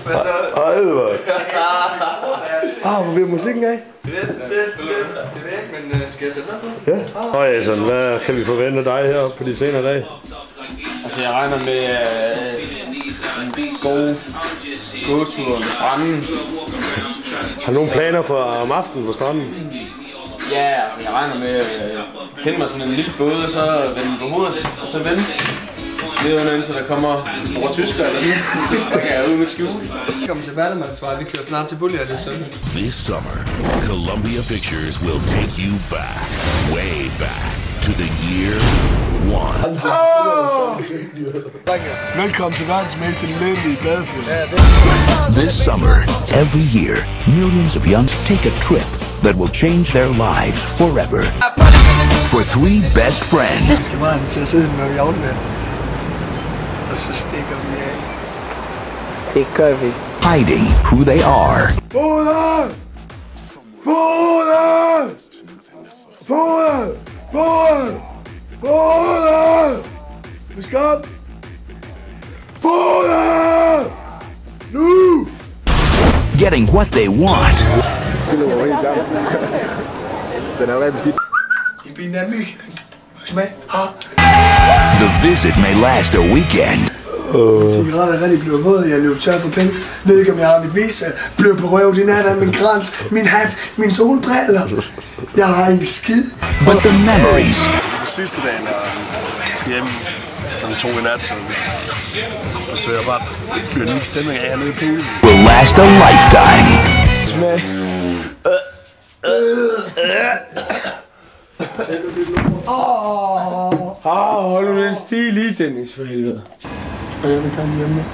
Ej, hvor. Hvor bliver musikken af? Det er ikke, men skal jeg sætte noget på? Ja. Og Jason, hvad kan vi forvente af dig heroppe på de senere dage? Altså, jeg regner med en god gåtur ved stranden. Har du nogle planer for om aftenen på stranden? Ja, altså, jeg regner med at finde mig sådan en lille båd, og så vende på hovedet, og så vende. Det er jo indtil der kommer en stor tysker, eller så springer jeg ud med skjul. Velkommen til Valdemandsvej, vi kører snart til Bullia, det er sådan. This summer, Columbia Pictures will take you back, way back, to the year 1. Velkommen til verdens mest elendige badefilm. This summer, every year, millions of young take a trip that will change their lives forever. For three best friends. Vi skal bare til at sidde, når vi afleverer. Og så stikker vi af. Det gør vi. Hiding who they are. Foder! Foder! Foder! Foder! Foder! Skab! Foder! Nu! Getting what they want. Den er rigtig skidt. I bilen er myg. Smag. The visit may last a weekend. Cigaretter er rigtig blevet våd. Jeg løb tør for penge. Ved ikke om jeg har mit visa. Blev på røv din nat af min krans, min hat, min solbriller. Jeg har en skid. But the memories. Sidste dagen er hjemme kl. 2 i nat, så vi forsøger bare at fyre en stemning af hernede i poolen. Will last a lifetime. Hold nu den stil i, Dennis, for helvede. Og jeg vil gerne hjemme.